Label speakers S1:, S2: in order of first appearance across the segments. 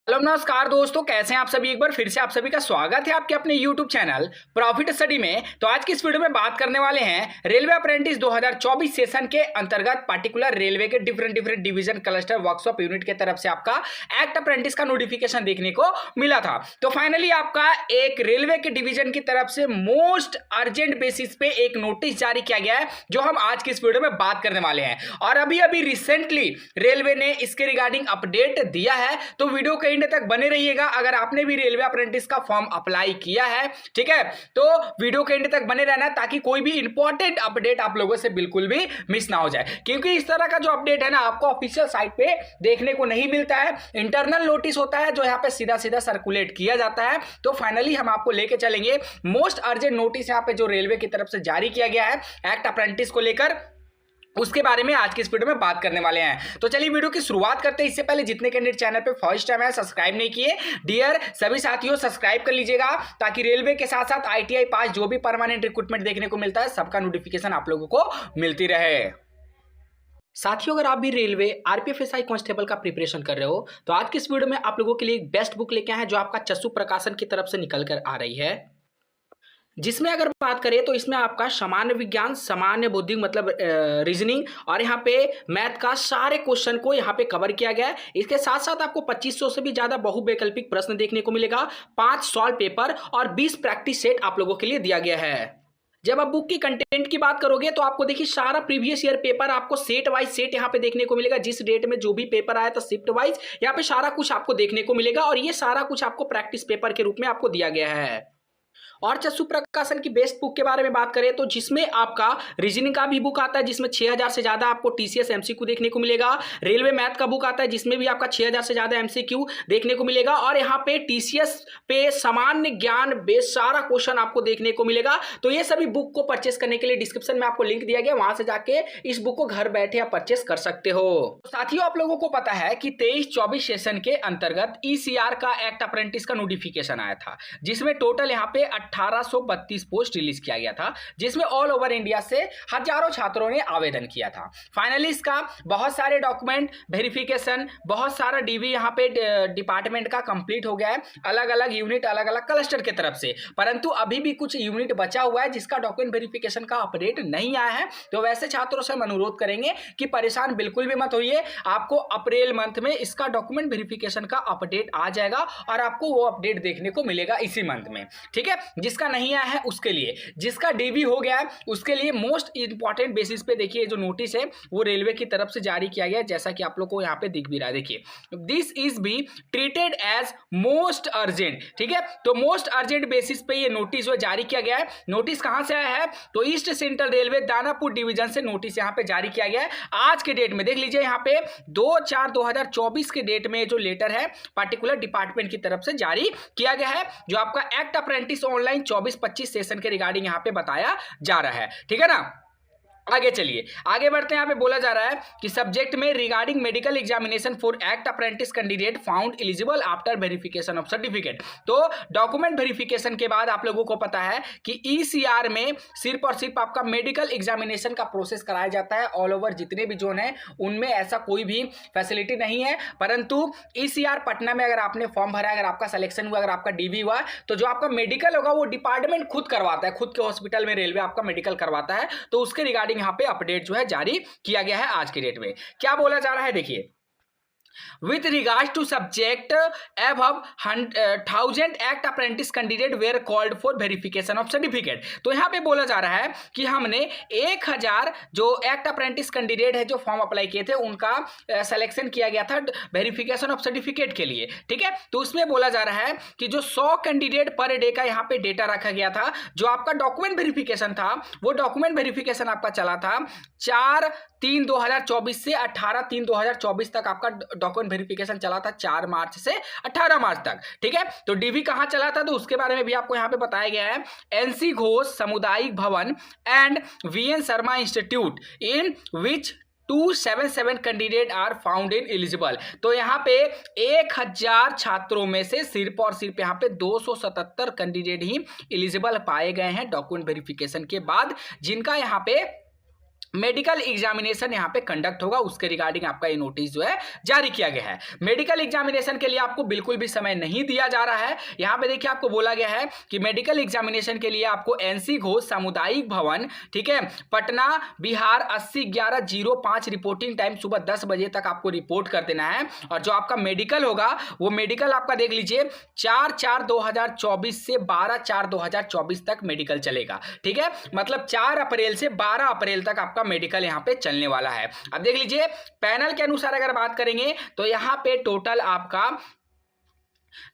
S1: Hello नमस्कार दोस्तों, कैसे हैं आप सभी। एक बार फिर से आप सभी का स्वागत है आपके अपने YouTube चैनल प्रॉफिट स्टडी में। तो आज की इस वीडियो में बात करने वाले हैं रेलवे अप्रेंटिस 2024 सेशन के अंतर्गत पार्टिकुलर रेलवे के different division cluster workshop unit के तरफ से आपका एक्ट अप्रेंटिस का नोटिफिकेशन देखने को मिला था। तो फाइनली आपका एक रेलवे के डिवीजन की तरफ से मोस्ट अर्जेंट बेसिस पे एक नोटिस जारी किया गया है, जो हम आज की इस वीडियो में बात करने वाले हैं। और अभी रिसेंटली रेलवे ने इसके रिगार्डिंग अपडेट दिया है, तो वीडियो के एंड तक बने रहिएगा। अगर आपने भी रेलवे अप्रेंटिस का फॉर्म अप्लाई किया है, ठीक है, तो वीडियो के एंड तक बने रहना ताकि कोई भी इंपॉर्टेंट अपडेट आप लोगों से बिल्कुल भी मिस ना हो जाए। क्योंकि इस तरह का जो अपडेट है ना, आपको ऑफिशियल साइट पे देखने को नहीं मिलता है। इंटरनल नोटिस होता है जो यहाँ पे सीधा सीधा सर्कुलेट किया जाता है। तो फाइनली हम आपको लेके चलेंगे मोस्ट अर्जेंट नोटिस यहाँ पे जो रेलवे की तरफ से जारी किया गया है एक्ट अप्रेंटिस को लेकर, उसके बारे में आज की इस वीडियो में बात करने वाले हैं। तो चलिए वीडियो की शुरुआत करते हैं। इससे पहले जितने कैंडिडेट चैनल पे फर्स्ट टाइम है सब्सक्राइब नहीं किए, डियर सभी साथियों सब्सक्राइब कर लीजिएगा, ताकि रेलवे के साथ साथ ITI पास जो भी परमानेंट रिक्रूटमेंट देखने को मिलता है सबका नोटिफिकेशन आप लोगों को मिलती रहे। साथियों, अगर आप भी रेलवे RPF SI कांस्टेबल का प्रिपरेशन कर रहे हो, तो आज की इस वीडियो में आप लोगों के लिए एक बेस्ट बुक लेके आए हैं जो आपका चस्सू प्रकाशन की तरफ से निकल कर आ रही है। जिसमें अगर बात करें तो इसमें आपका सामान्य विज्ञान, सामान्य बौद्धिक मतलब रीजनिंग और यहाँ पे मैथ का सारे क्वेश्चन को यहाँ पे कवर किया गया है। इसके साथ साथ आपको 2500 से भी ज्यादा बहुवैकल्पिक प्रश्न देखने को मिलेगा, 5 सॉल्व पेपर और 20 प्रैक्टिस सेट आप लोगों के लिए दिया गया है। जब आप बुक की कंटेंट की बात करोगे तो आपको देखिए सारा प्रीवियस ईयर पेपर आपको सेट वाइज सेट यहाँ पे देखने को मिलेगा। जिस डेट में जो भी पेपर आया था शिफ्ट वाइज यहाँ पे सारा कुछ आपको देखने को मिलेगा, और ये सारा कुछ आपको प्रैक्टिस पेपर के रूप में आपको दिया गया है। और चस्सू प्रकाशन की बेस्ट बुक के बारे में बात करें तो जिसमें आपका रीजनिंग का भी बुक आता है, जिसमें 6000 से ज्यादा आपको TCS MCQ देखने को मिलेगा। रेलवे मैथ का बुक आता है जिसमें भी आपका 6000 से ज्यादा MCQ देखने को मिलेगा। और यहाँ पे TCS पे सामान्य ज्ञान बेस्ड सारा क्वेश्चन आपको देखने को मिलेगा। तो ये सभी बुक को परचेस करने के लिए डिस्क्रिप्शन में आपको लिंक दिया गया, वहां से जाके इस बुक को घर बैठे आप परचेस कर सकते हो। साथियों, आप लोगों को पता है कि 23-24 सेशन के अंतर्गत ECR का एक्ट अप्रेंटिस का नोटिफिकेशन आया था, जिसमें टोटल यहाँ पे 1832 पोस्ट रिलीज किया गया था, जिसमें ऑल ओवर इंडिया से हजारों छात्रों ने आवेदन किया था। फाइनली इसका बहुत सारे डॉक्यूमेंट वेरिफिकेशन, बहुत सारा DV यहाँ पे डिपार्टमेंट का कंप्लीट हो गया है, अलग अलग यूनिट अलग अलग क्लस्टर के तरफ से। परंतु अभी भी कुछ यूनिट बचा हुआ है जिसका डॉक्यूमेंट वेरिफिकेशन का अपडेट नहीं आया है। तो वैसे छात्रों से हम अनुरोध करेंगे कि परेशान बिल्कुल भी मत होइए, आपको अप्रैल मंथ में इसका डॉक्यूमेंट वेरिफिकेशन का अपडेट आ जाएगा और आपको वो अपडेट देखने को मिलेगा इसी मंथ में, ठीक है। जिसका नहीं आया है उसके लिए, जिसका DV हो गया है उसके लिए मोस्ट इंपॉर्टेंट बेसिस पे देखिए जो नोटिस है वो रेलवे की तरफ से जारी किया गया है, जैसा कि आप लोग को यहाँ पे दिख भी रहा है। देखिए, this is be treated as most urgent, ठीक है। तो मोस्ट अर्जेंट बेसिस पे ये नोटिस जो जारी किया गया है। नोटिस कहां से आया है तो east central railway Danapur division से नोटिस यहाँ पे जारी किया गया है। आज के डेट में देख लीजिए, यहाँ पे 2/4/2024 के डेट में जो लेटर है पार्टिकुलर डिपार्टमेंट की तरफ से जारी किया गया है, जो आपका एक्ट अप्रेंटिस ऑनलाइन 24-25 सेशन के रिगार्डिंग यहाँ पे बताया जा रहा है, ठीक है ना। आगे चलिए, आगे बढ़ते हैं। यहाँ पे बोला जा रहा है कि सब्जेक्ट में regarding medical examination for act apprentice candidate found eligible after verification of certificate. तो डॉक्यूमेंट वेरिफिकेशन के बाद आप लोगों को पता है कि ECR में सिर्फ और सिर्फ आपका मेडिकल एग्जामिनेशन का प्रोसेस कराया जाता है। ऑल ओवर जितने भी जोन है उनमें ऐसा कोई भी फैसिलिटी नहीं है। परंतु ECR पटना में अगर आपने फॉर्म भरा, अगर आपका सिलेक्शन हुआ, अगर आपका DV हुआ, तो जो आपका मेडिकल होगा वो डिपार्टमेंट खुद करवाता है, खुद के हॉस्पिटल में रेलवे आपका मेडिकल करवाता है। तो उसके रिगार्डिंग यहाँ पे अपडेट जो है जारी किया गया है। आज के डेट में क्या बोला जा रहा है, देखिए, with regards to subject above 1000 act apprentice candidate were called for verification of certificate। तो यहाँ पे बोला जा रहा है कि हमने 1000 जो एक्ट अप्रेंटिस कैंडिडेट है जो फॉर्म अप्लाई किए थे उनका सिलेक्शन किया गया था वेरिफिकेशन ऑफ सर्टिफिकेट के लिए, ठीक है। तो उसमें बोला जा रहा है कि जो 100 कैंडिडेट पर डे का यहाँ पे डेटा रखा गया था, जो आपका डॉक्यूमेंट वेरिफिकेशन था वो डॉक्यूमेंट वेरिफिकेशन आपका चला था 4/3/2024 से 18/3/2024 तक आपका डॉक्यूमेंट वेरिफिकेशन चला था, 4 मार्च से 18 मार्च तक, ठीक है। तो DV कहां चला था तो उसके बारे में भी आपको यहां पे बताया गया है। NC घोष सामुदायिक भवन and VN Sharma institute in which 277 candidate are found in eligible. तो यहाँ पे 1000 छात्रों में से सिर्फ और सिर्फ यहाँ पे 277 कैंडिडेट ही एलिजिबल पाए गए हैं डॉक्यूमेंट वेरिफिकेशन के बाद, जिनका यहाँ पे मेडिकल एग्जामिनेशन यहाँ पे कंडक्ट होगा, उसके रिगार्डिंग आपका ये नोटिस जो है जारी किया गया है। मेडिकल एग्जामिनेशन के लिए आपको बिल्कुल भी समय नहीं दिया जा रहा है। यहाँ पे देखिए आपको बोला गया है कि मेडिकल एग्जामिनेशन के लिए आपको एनसी घोष सामुदायिक भवन, ठीक है, पटना बिहार 80/11/05 रिपोर्टिंग टाइम सुबह 10 बजे तक आपको रिपोर्ट कर देना है। और जो आपका मेडिकल होगा वो मेडिकल आपका देख लीजिए 4/4/2024 से 12/4/2024 तक मेडिकल चलेगा, ठीक है, मतलब 4 अप्रैल से 12 अप्रैल तक आपका मेडिकल यहां पे चलने वाला है। अब देख लीजिए पैनल के अनुसार अगर बात करेंगे तो यहां पे टोटल आपका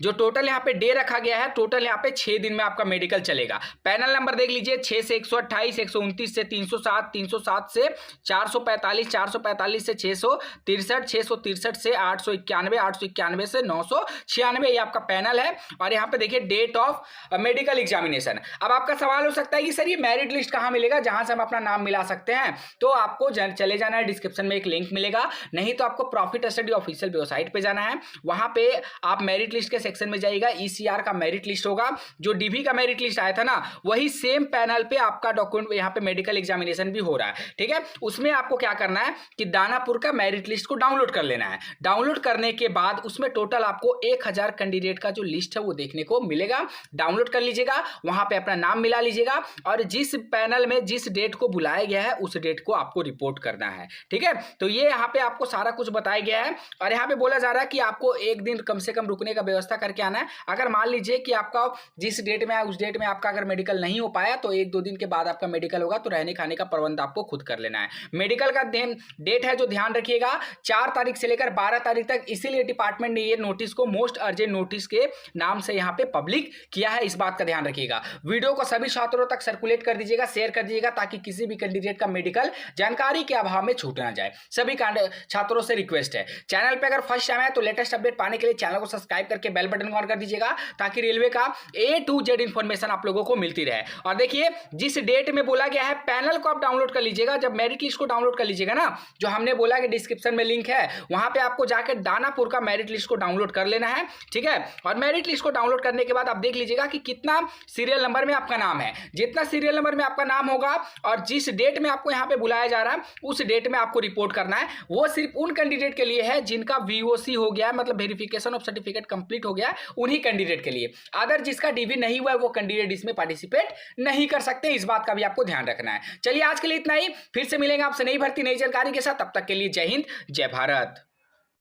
S1: जो टोटल यहाँ पे डे रखा गया है, टोटल यहाँ पे 6 दिन में आपका मेडिकल चलेगा। पैनल नंबर देख लीजिए 6 से 128, 129 से 307, 307 से 445, 445 से 663, 663 से 891, 891 से 996, ये आपका पैनल है। और यहाँ पे देखिए डेट ऑफ मेडिकल एग्जामिनेशन। अब आपका सवाल हो सकता है कि सर ये मेरिट लिस्ट कहाँ मिलेगा जहां से हम अपना नाम मिला सकते हैं? तो आपको चले जाना है, डिस्क्रिप्शन में एक लिंक मिलेगा, नहीं तो आपको प्रॉफिट स्टडी ऑफिशियल वेबसाइट पे जाना है। वहां पे आप मेरिट लिस्ट के सेक्शन में जाइएगा, ईसीआर का मेरिट लिस्ट होगा, जो डीवी का मेरिट लिस्ट आया था ना, वही सेम पैनल पे आपका डॉक्यूमेंट यहाँ पे मेडिकल एग्जामिनेशन भी हो रहा है, ठीक है। उसमें आपको क्या करना है कि दानापुर का मेरिट लिस्ट को डाउनलोड कर लेना है। डाउनलोड करने के बाद उसमें टोटल आपको 1000 कैंडिडेट का जो लिस्ट है वो देखने को मिलेगा। डाउनलोड कर लीजिएगा, वहां पे अपना नाम मिला लीजिएगा और जिस पैनल में जिस डेट को बुलाया गया है उस डेट को आपको रिपोर्ट करना है, ठीक है। तो ये यहाँ पे आपको सारा कुछ बताया गया है और यहाँ पे बोला जा रहा है कि आपको एक दिन कम से कम रुकने का व्यवस्था करके आना है। अगर मान लीजिए कि आपका जिस डेट में है उस डेट में आपका अगर मेडिकल नहीं हो पाया तो 1-2 दिन के बाद आपका मेडिकल होगा, तो रहने खाने का प्रबंध आपको खुद कर लेना है। मेडिकल का डेट है जो ध्यान रखिएगा 4 तारीख से लेकर 12 तारीख तक, इसीलिए डिपार्टमेंट ने ये नोटिस को मोस्ट अर्जेंट नोटिस के नाम से यहाँ पे पब्लिक किया है, इस बात का ध्यान रखिएगा। वीडियो को सभी छात्रों तक सर्कुलेट कर दीजिएगा, शेयर कर दीजिएगा, ताकि किसी भी कैंडिडेट का मेडिकल जानकारी के अभाव में छूट ना जाए। सभी छात्रों से रिक्वेस्ट है, चैनल पे अगर फर्स्ट टाइम है तो लेटेस्ट अपडेट पाने के लिए चैनल को सब्सक्राइब करके बेल बटन को ऑन कर दीजिएगा, ताकि रेलवे का A to Z इंफॉर्मेशन आप लोगों को मिलती रहे। और देखिए जिस डेट में बोला गया है पैनल को आप डाउनलोड कर लीजिएगा। जब मेरिट लिस्ट को डाउनलोड कर लीजिएगा ना, जो हमने बोला कि डिस्क्रिप्शन में लिंक है, वहां पे आपको जाकर दानापुर का मेरिट लिस्ट को डाउनलोड कर लेना है, ठीक है। और मेरिट लिस्ट को डाउनलोड करने के बाद आप देख लीजिएगा कि कितना सीरियल नंबर में आपका नाम है। जितना सीरियल नंबर में आपका नाम होगा और जिस डेट में आपको यहाँ पे बुलाया जा रहा है उस डेट में आपको रिपोर्ट करना है। वो सिर्फ उन कैंडिडेट के लिए है जिनका VOC हो गया है, मतलब वेरिफिकेशन ऑफ सर्टिफिकेट कंप्लीट हो गया है, उन्हीं कैंडिडेट के लिए। अदर जिसका डीवी नहीं हुआ है वो कैंडिडेट इसमें पार्टिसिपेट नहीं कर सकते, इस बात का भी आपको ध्यान रखना है। चलिए आज के लिए इतना ही, फिर से मिलेंगे आपसे नई भर्ती नई जानकारी के साथ। तब तक के लिए जय हिंद, जय भारत।